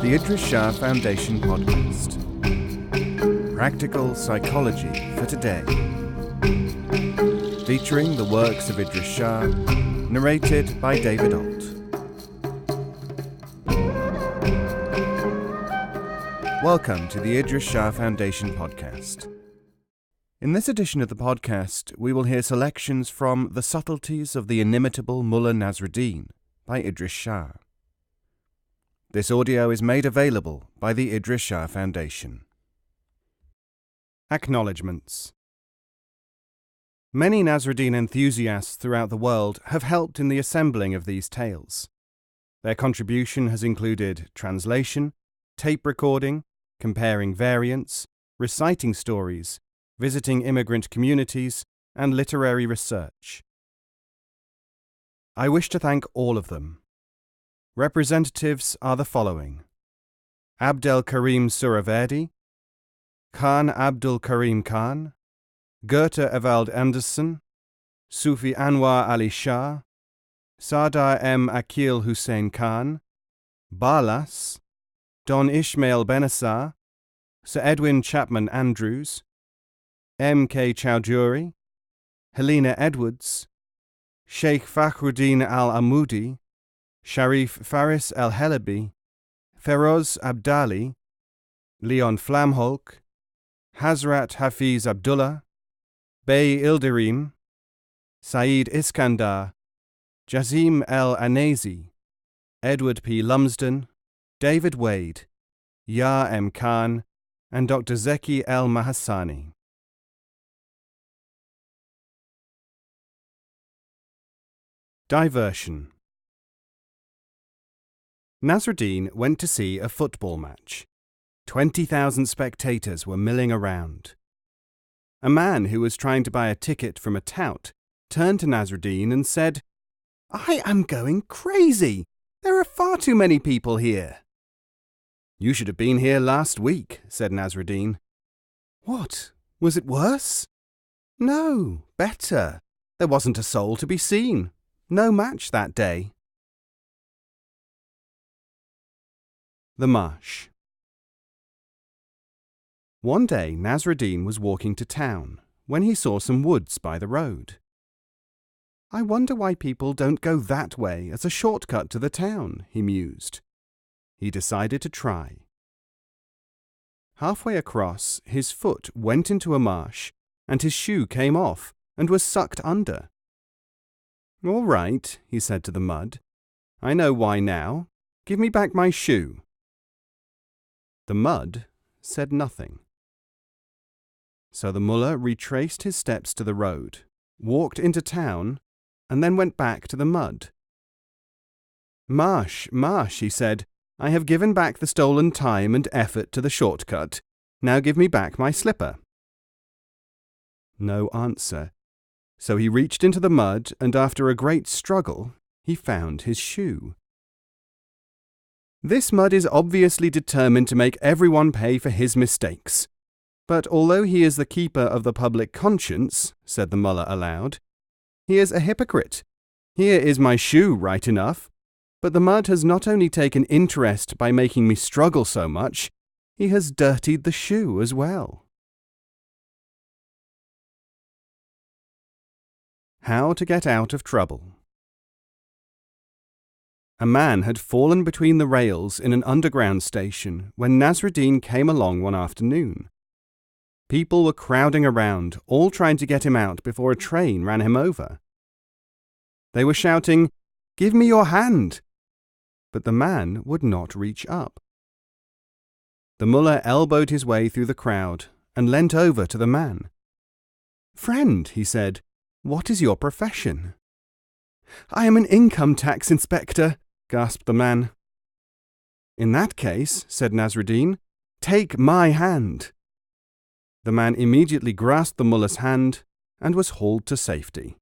The Idries Shah Foundation podcast. Practical psychology for today. Featuring the works of Idries Shah, narrated by David Ault. Welcome to the Idries Shah Foundation podcast. In this edition of the podcast, we will hear selections from The Subtleties of the Inimitable Mulla Nasrudin by Idries Shah. This audio is made available by the Idries Shah Foundation. Acknowledgements. Many Nasrudin enthusiasts throughout the world have helped in the assembling of these tales. Their contribution has included translation, tape recording, comparing variants, reciting stories, visiting immigrant communities, and literary research. I wish to thank all of them. Representatives are the following: Abdel Karim Suraverdi, Khan Abdul Karim Khan, Goethe Ewald Anderson, Sufi Anwar Ali Shah, Sardar M. Akil Hussein Khan, Barlas, Don Ishmael Benassar, Sir Edwin Chapman Andrews, M. K. Chowdhury, Helena Edwards, Sheikh Fakhruddin Al-Amoudi, Sharif Faris El-Helabi, Feroz Abdali, Leon Flamholk, Hazrat Hafiz Abdullah, Bey Ildirim, Saeed Iskandar, Jazim El-Anazi, Edward P. Lumsden, David Wade, Ya M. Khan, and Dr. Zeki El-Mahassani. Diversion. Nasrudin went to see a football match. 20,000 spectators were milling around. A man who was trying to buy a ticket from a tout turned to Nasrudin and said, "I am going crazy. There are far too many people here." "You should have been here last week," said Nasrudin. "What? Was it worse?" "No, better. There wasn't a soul to be seen. No match that day." The Marsh. One day Nasrudin was walking to town when he saw some woods by the road. "I wonder why people don't go that way as a shortcut to the town," he mused. He decided to try. Halfway across, his foot went into a marsh and his shoe came off and was sucked under. "All right," he said to the mud. "I know why now. Give me back my shoe." The mud said nothing. So the mullah retraced his steps to the road, walked into town, and then went back to the mud. "Marsh, marsh," he said, "I have given back the stolen time and effort to the shortcut. Now give me back my slipper." No answer. So he reached into the mud, and after a great struggle, he found his shoe. "This mud is obviously determined to make everyone pay for his mistakes. But although he is the keeper of the public conscience," said the mullah aloud, "he is a hypocrite. Here is my shoe right enough, but the mud has not only taken interest by making me struggle so much, he has dirtied the shoe as well." How to get out of trouble. A man had fallen between the rails in an underground station when Nasrudin came along one afternoon. People were crowding around, all trying to get him out before a train ran him over. They were shouting, "Give me your hand!" But the man would not reach up. The mullah elbowed his way through the crowd and leant over to the man. "Friend," he said, "what is your profession?" "I am an income tax inspector," gasped the man. "In that case," said Nasrudin, "take my hand." The man immediately grasped the mullah's hand and was hauled to safety.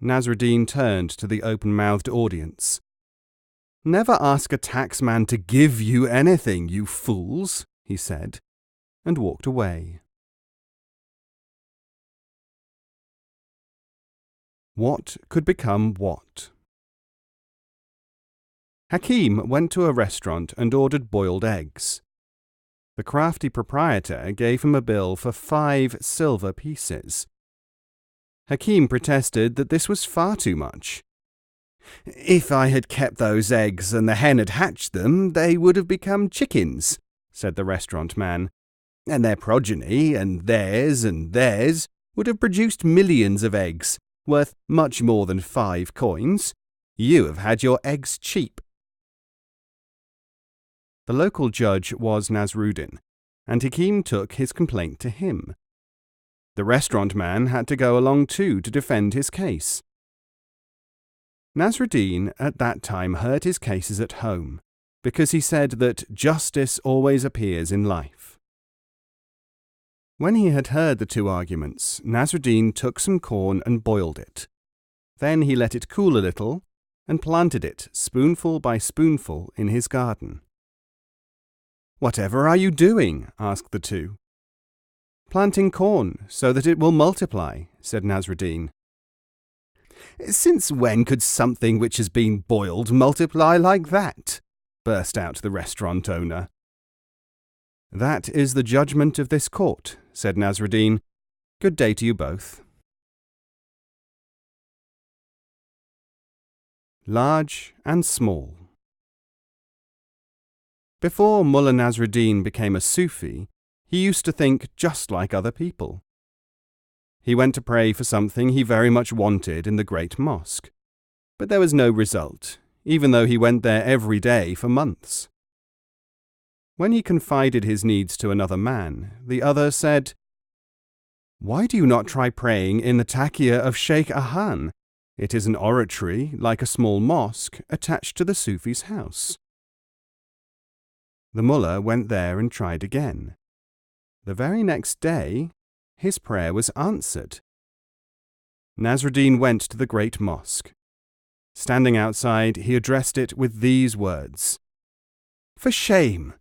Nasrudin turned to the open-mouthed audience. "Never ask a taxman to give you anything, you fools," he said, and walked away. What could become what? Hakim went to a restaurant and ordered boiled eggs. The crafty proprietor gave him a bill for 5 silver pieces. Hakim protested that this was far too much. "If I had kept those eggs and the hen had hatched them, they would have become chickens," said the restaurant man, "and their progeny, and theirs, would have produced millions of eggs, worth much more than 5 coins. You have had your eggs cheap." The local judge was Nasrudin, and Hakim took his complaint to him. The restaurant man had to go along too to defend his case. Nasrudin at that time heard his cases at home, because he said that justice always appears in life. When he had heard the 2 arguments, Nasrudin took some corn and boiled it. Then he let it cool a little and planted it spoonful by spoonful in his garden. "Whatever are you doing?" asked the 2. "Planting corn so that it will multiply," said Nasrudin. "Since when could something which has been boiled multiply like that?" burst out the restaurant owner. "That is the judgment of this court," said Nasrudin. "Good day to you both." Large and small. Before Mulla Nasrudin became a Sufi, he used to think just like other people. He went to pray for something he very much wanted in the great mosque, but there was no result, even though he went there every day for months. When he confided his needs to another man, the other said, "Why do you not try praying in the Tackier of Sheikh Ahan? It is an oratory, like a small mosque, attached to the Sufi's house." The mullah went there and tried again. The very next day, his prayer was answered. Nasrudin went to the great mosque. Standing outside, he addressed it with these words: "For shame!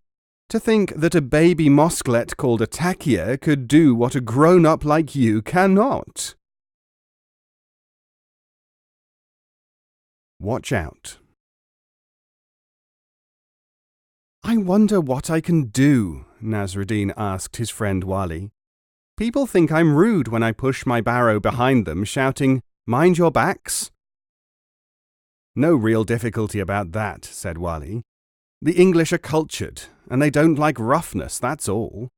To think that a baby mosquelet called a Tackier could do what a grown-up like you cannot." Watch out. "I wonder what I can do," Nasrudin asked his friend Wali. "People think I'm rude when I push my barrow behind them, shouting, 'Mind your backs!'" "No real difficulty about that," said Wali. "The English are cultured, and they don't like roughness, that's all."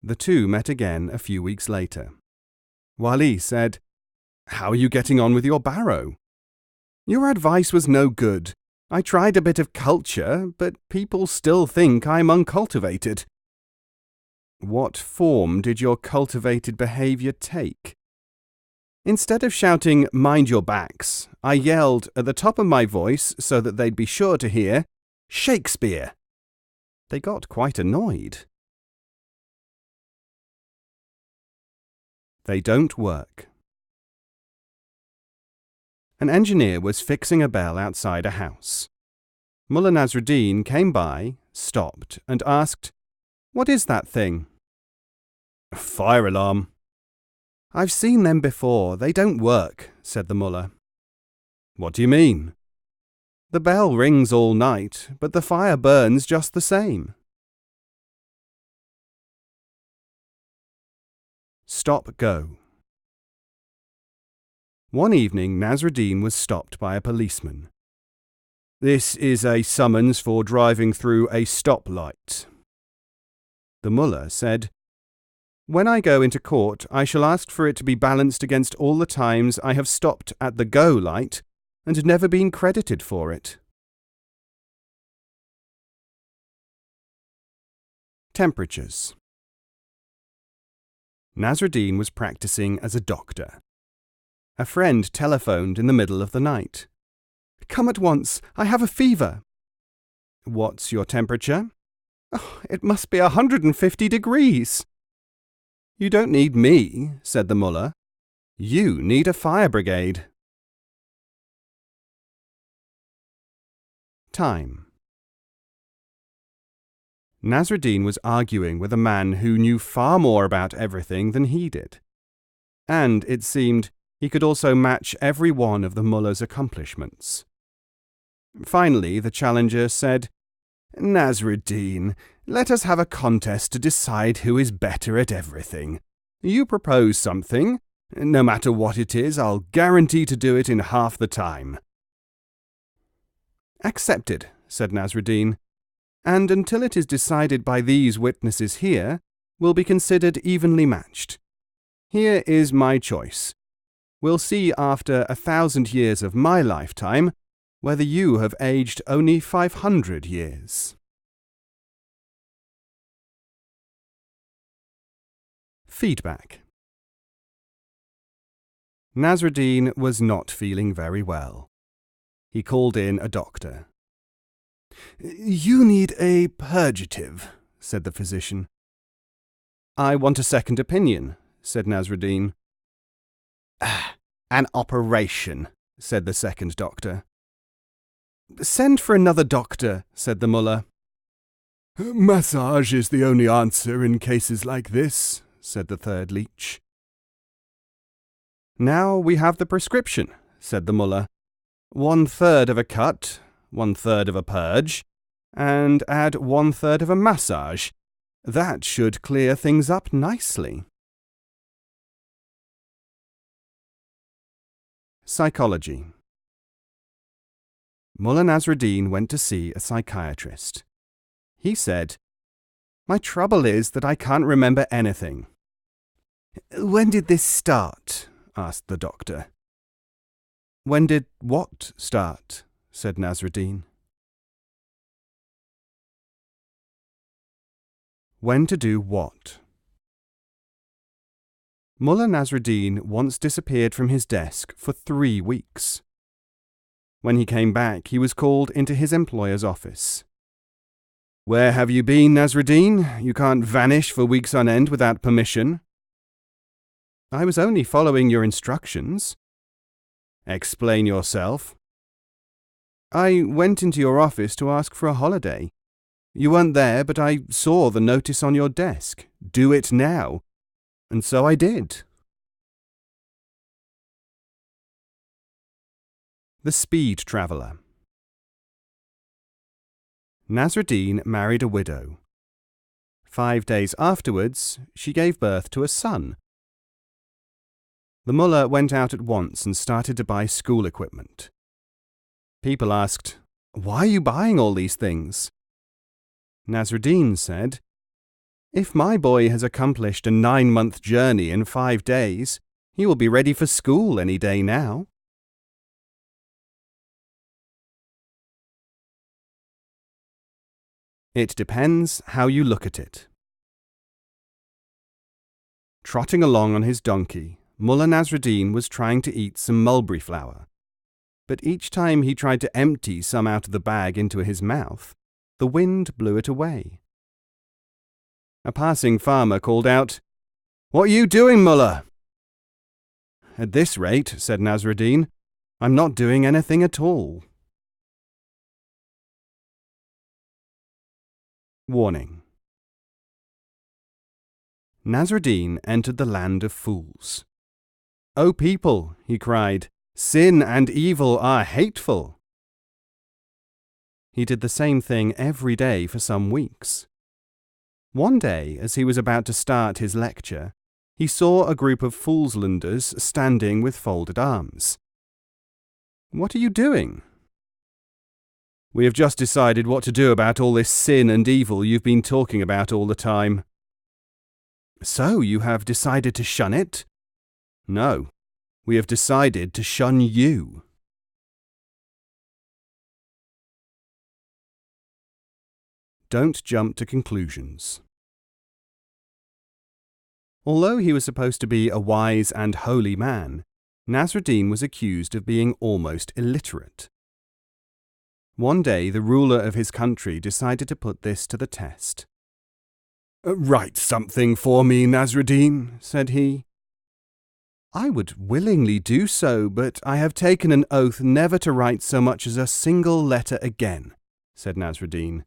The 2 met again a few weeks later. Wali said, "How are you getting on with your barrow?" "Your advice was no good. I tried a bit of culture, but people still think I'm uncultivated." "What form did your cultivated behaviour take?" "Instead of shouting, 'Mind your backs,' I yelled at the top of my voice so that they'd be sure to hear, 'Shakespeare!' They got quite annoyed." They don't work. An engineer was fixing a bell outside a house. Mulla Nasrudin came by, stopped, and asked, "What is that thing?" "A fire alarm." "I've seen them before. They don't work," said the mullah. "What do you mean?" "The bell rings all night, but the fire burns just the same." Stop-go. One evening, Nasrudin was stopped by a policeman. "This is a summons for driving through a stoplight." The mullah said, "When I go into court, I shall ask for it to be balanced against all the times I have stopped at the go light and never been credited for it." Temperatures. Nasrudin was practicing as a doctor. A friend telephoned in the middle of the night. "Come at once. I have a fever." "What's your temperature?" "Oh, it must be 150 degrees. "You don't need me," said the mullah. "You need a fire brigade." Time. Nasrudin was arguing with a man who knew far more about everything than he did. And, it seemed, he could also match every one of the mullah's accomplishments. Finally, the challenger said, "Nasrudin, let us have a contest to decide who is better at everything. You propose something. No matter what it is, I'll guarantee to do it in half the time." "Accepted," said Nasrudin, "and until it is decided by these witnesses here, will be considered evenly matched. Here is my choice. We'll see after 1,000 years of my lifetime whether you have aged only 500 years. Feedback. Nasrudin was not feeling very well. He called in a doctor. "You need a purgative," said the physician. "I want a second opinion," said Nasrudin. "An operation," said the second doctor. "Send for another doctor," said the mullah. "Massage is the only answer in cases like this," said the third leech. "Now we have the prescription," said the mullah. 1/3 of a cut, 1/3 of a purge, and add 1/3 of a massage. That should clear things up nicely. Psychology. Mulla Nasrudin went to see a psychiatrist. He said, "My trouble is that I can't remember anything." "When did this start?" asked the doctor. "When did what start?" said Nasrudin. When to do what? Mulla Nasrudin once disappeared from his desk for 3 weeks. When he came back, he was called into his employer's office. "Where have you been, Nasrudin? You can't vanish for weeks on end without permission." "I was only following your instructions." "Explain yourself." "I went into your office to ask for a holiday. You weren't there, but I saw the notice on your desk. Do it now. And so I did." The Speed Traveller. Nasrudin married a widow. 5 days afterwards, she gave birth to a son. The mullah went out at once and started to buy school equipment. People asked, "Why are you buying all these things?" Nasrudin said, "If my boy has accomplished a 9-month journey in 5 days, he will be ready for school any day now." It depends how you look at it. Trotting along on his donkey, Mulla Nasrudin was trying to eat some mulberry flower. But each time he tried to empty some out of the bag into his mouth, the wind blew it away. A passing farmer called out, "What are you doing, Mullah?" "At this rate," said Nasrudin, "I'm not doing anything at all." Warning. Nasrudin entered the land of fools. "O people," he cried, "sin and evil are hateful." He did the same thing every day for some weeks. One day, as he was about to start his lecture, he saw a group of Foolslanders standing with folded arms. "What are you doing?" "We have just decided what to do about all this sin and evil you've been talking about all the time." "So you have decided to shun it?" "No, we have decided to shun you." Don't jump to conclusions. Although he was supposed to be a wise and holy man, Nasrudin was accused of being almost illiterate. One day, the ruler of his country decided to put this to the test. "Write something for me, Nasrudin," said he. "I would willingly do so, but I have taken an oath never to write so much as a single letter again," said Nasrudin.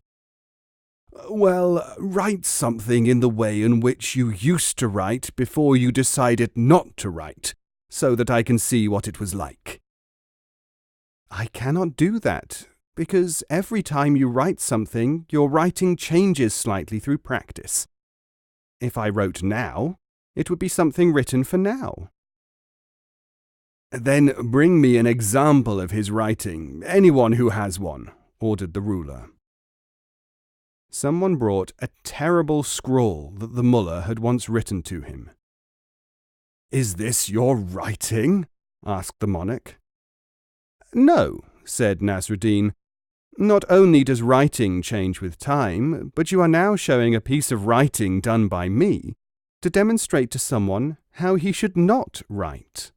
"Well, write something in the way in which you used to write before you decided not to write, so that I can see what it was like." "I cannot do that. because every time you write something, your writing changes slightly through practice. If I wrote now, it would be something written for now. Then bring me an example of his writing, anyone who has one, ordered the ruler. Someone brought a terrible scrawl that the mullah had once written to him. "Is this your writing?" asked the monarch. "No," said Nasrudin. "Not only does writing change with time, but you are now showing a piece of writing done by me to demonstrate to someone how he should not write."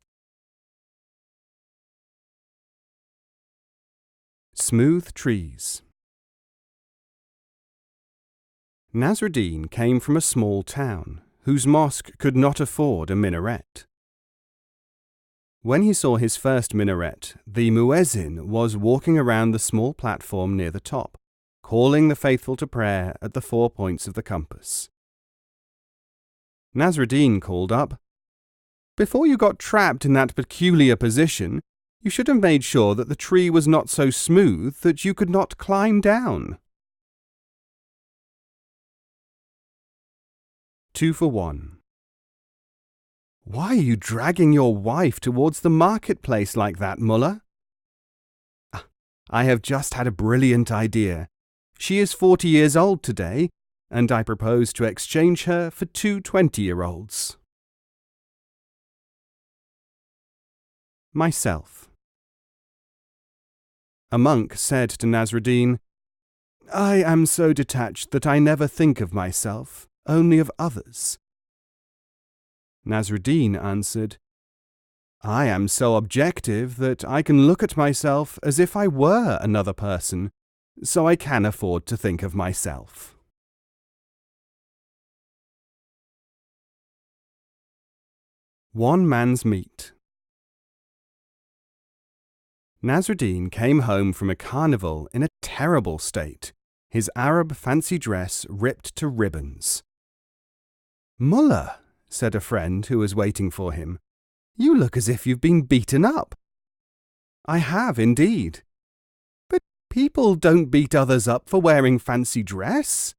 Smooth trees. Nasrudin came from a small town whose mosque could not afford a minaret. When he saw his first minaret, the muezzin was walking around the small platform near the top, calling the faithful to prayer at the 4 points of the compass. Nasrudin called up, "Before you got trapped in that peculiar position, you should have made sure that the tree was not so smooth that you could not climb down." 2 for 1. "Why are you dragging your wife towards the marketplace like that, Mullah?" "I have just had a brilliant idea. She is 40 years old today, and I propose to exchange her for 2 20-year-olds. Myself. A monk said to Nasrudin, "I am so detached that I never think of myself, only of others." Nasrudin answered, "I am so objective that I can look at myself as if I were another person, so I can afford to think of myself." One man's meat. Nasrudin came home from a carnival in a terrible state, his Arab fancy dress ripped to ribbons. "Mullah," said a friend who was waiting for him, "you look as if you've been beaten up." "I have indeed." "But people don't beat others up for wearing fancy dress."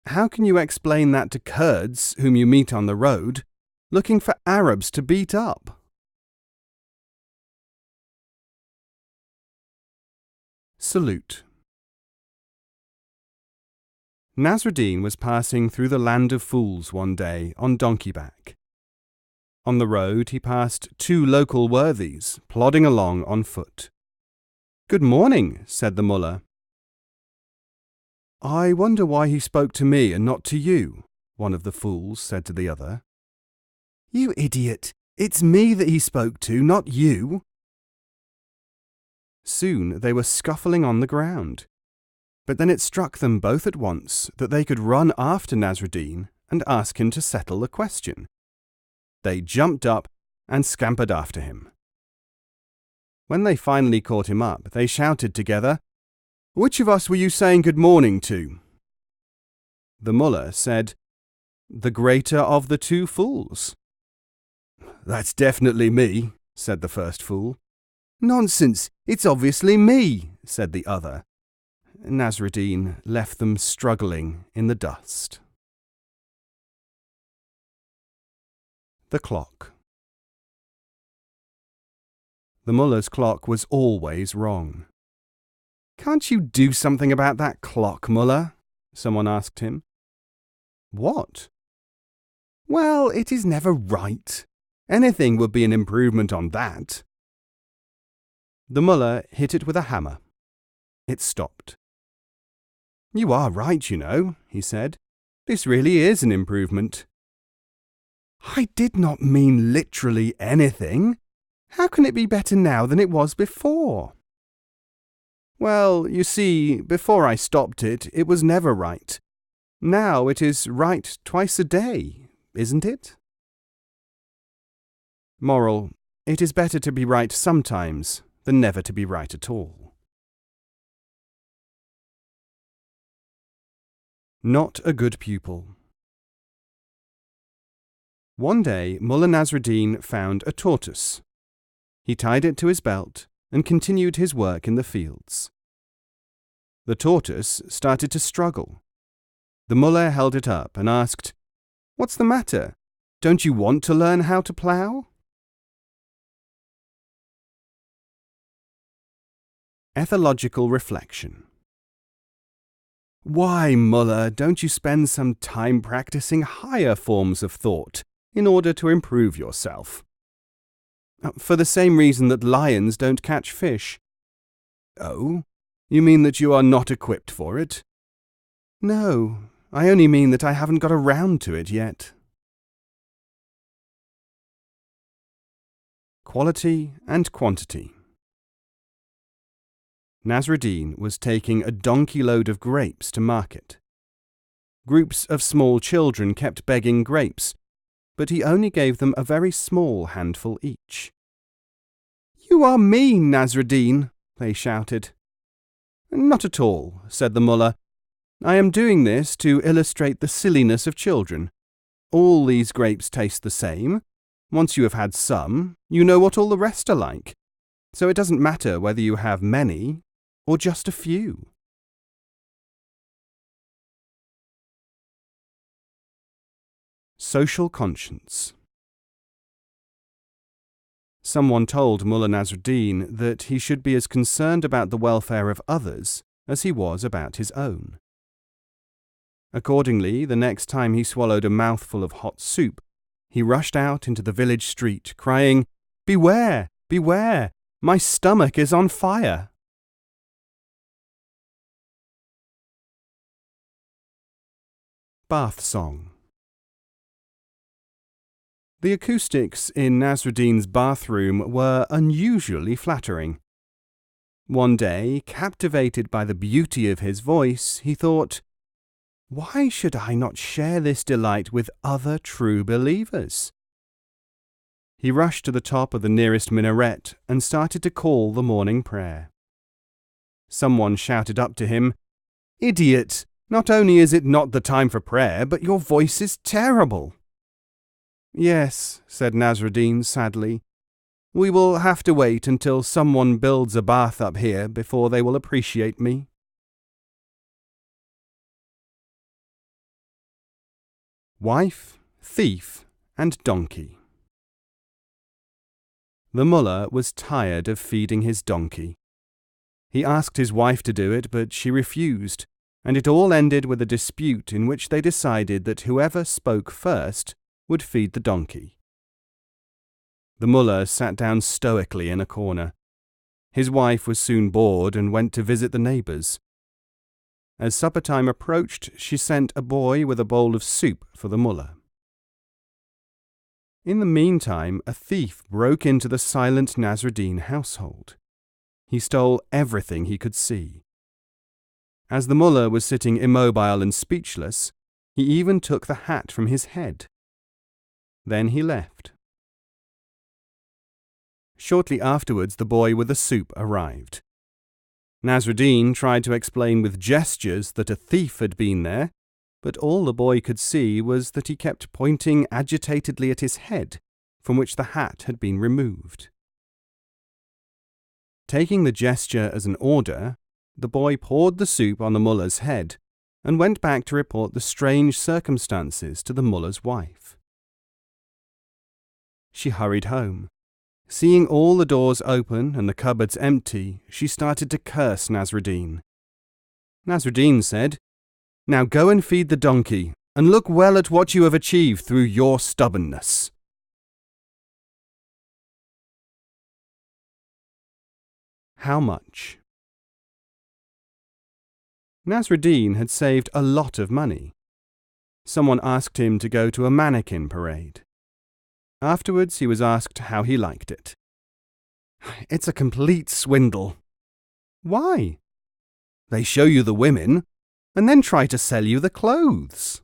"How can you explain that to Kurds whom you meet on the road, looking for Arabs to beat up?" Salute. Nasrudin was passing through the land of fools one day on donkeyback. On the road he passed 2 local worthies plodding along on foot. "Good morning," said the mullah. "I wonder why he spoke to me and not to you," one of the fools said to the other. "You idiot! It's me that he spoke to, not you." Soon they were scuffling on the ground. But then it struck them both at once that they could run after Nasrudin and ask him to settle the question. They jumped up and scampered after him. When they finally caught him up, they shouted together, "Which of us were you saying good morning to?" The mullah said, "The greater of the 2 fools." "That's definitely me," said the first fool. "Nonsense, it's obviously me," said the other. Nasrudin left them struggling in the dust. The clock. The mullah's clock was always wrong. "Can't you do something about that clock, mullah?" someone asked him. "What?" "Well, it is never right. Anything would be an improvement on that." The mullah hit it with a hammer. It stopped. "You are right, you know," he said. "This really is an improvement." "I did not mean literally anything. How can it be better now than it was before?" "Well, you see, before I stopped it, it was never right. Now it is right twice a day, isn't it?" Moral: it is better to be right sometimes than never to be right at all. Not a good pupil. One day, Mulla Nasrudin found a tortoise. He tied it to his belt and continued his work in the fields. The tortoise started to struggle. The mullah held it up and asked, "What's the matter? Don't you want to learn how to plough?" Ethological reflection. Why, mullah, don't you spend some time practicing higher forms of thought in order to improve yourself? For the same reason that lions don't catch fish. Oh, you mean that you are not equipped for it? No, I only mean that I haven't got around to it yet. Quality and quantity. Nasrudin was taking a donkey load of grapes to market. Groups of small children kept begging grapes, but he only gave them a very small handful each. "You are mean, Nasrudin," they shouted. "Not at all," said the mullah. "I am doing this to illustrate the silliness of children. All these grapes taste the same. Once you have had some, you know what all the rest are like. So it doesn't matter whether you have many or just a few." Social conscience. Someone told Mulla Nasrudin that he should be as concerned about the welfare of others as he was about his own. Accordingly, the next time he swallowed a mouthful of hot soup, he rushed out into the village street, crying, "Beware! Beware! My stomach is on fire!" Buf Song. The acoustics in Nasrudin's bathroom were unusually flattering. One day, captivated by the beauty of his voice, he thought, "Why should I not share this delight with other true believers?" He rushed to the top of the nearest minaret and started to call the morning prayer. Someone shouted up to him, "Idiot! Not only is it not the time for prayer, but your voice is terrible." "Yes," said Nasrudin sadly. "We will have to wait until someone builds a bath up here before they will appreciate me." Wife, thief, and donkey. The mullah was tired of feeding his donkey. He asked his wife to do it, but she refused, and it all ended with a dispute in which they decided that whoever spoke first would feed the donkey. The mullah sat down stoically in a corner. His wife was soon bored and went to visit the neighbours. As supper time approached, she sent a boy with a bowl of soup for the mullah. In the meantime, a thief broke into the silent Nasrudin household. He stole everything he could see. As the mullah was sitting immobile and speechless, he even took the hat from his head. Then he left. Shortly afterwards, the boy with the soup arrived. Nasrudin tried to explain with gestures that a thief had been there, but all the boy could see was that he kept pointing agitatedly at his head, from which the hat had been removed. Taking the gesture as an order, the boy poured the soup on the mullah's head and went back to report the strange circumstances to the mullah's wife. She hurried home. Seeing all the doors open and the cupboards empty, she started to curse Nasrudin. Nasrudin said, "Now go and feed the donkey, and look well at what you have achieved through your stubbornness." How much? Nasrudin had saved a lot of money. Someone asked him to go to a mannequin parade. Afterwards, he was asked how he liked it. "It's a complete swindle." "Why?" "They show you the women, and then try to sell you the clothes."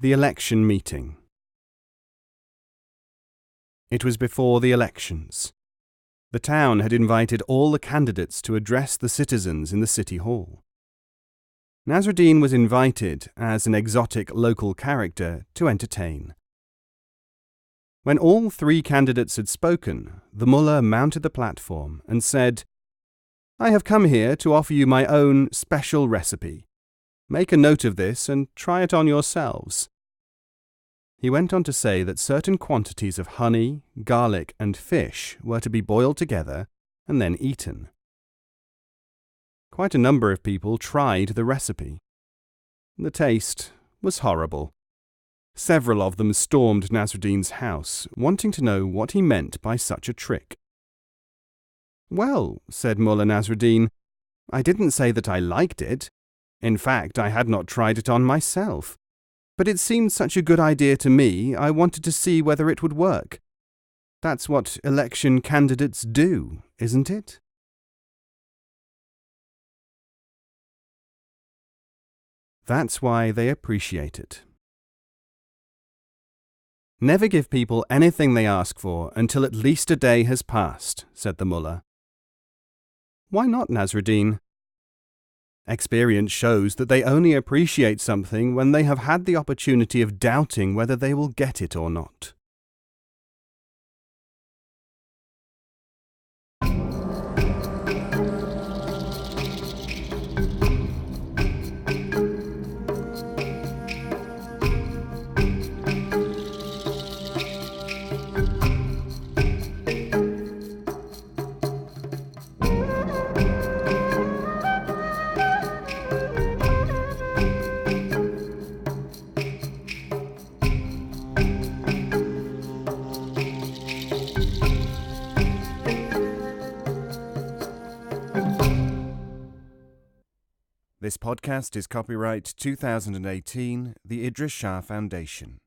The election meeting. It was before the elections. The town had invited all the candidates to address the citizens in the city hall. Nasrudin was invited as an exotic local character to entertain. When all 3 candidates had spoken, the mullah mounted the platform and said, "I have come here to offer you my own special recipe. Make a note of this and try it on yourselves." He went on to say that certain quantities of honey, garlic, and fish were to be boiled together and then eaten. Quite a number of people tried the recipe. The taste was horrible. Several of them stormed Nasrudin's house, wanting to know what he meant by such a trick. "Well," said Mulla Nasrudin, "I didn't say that I liked it. In fact, I had not tried it on myself. But it seemed such a good idea to me, I wanted to see whether it would work. That's what election candidates do, isn't it?" That's why they appreciate it. "Never give people anything they ask for until at least a day has passed," said the mullah. "Why not, Nasrudin?" "Experience shows that they only appreciate something when they have had the opportunity of doubting whether they will get it or not." This podcast is copyright 2018, the Idries Shah Foundation.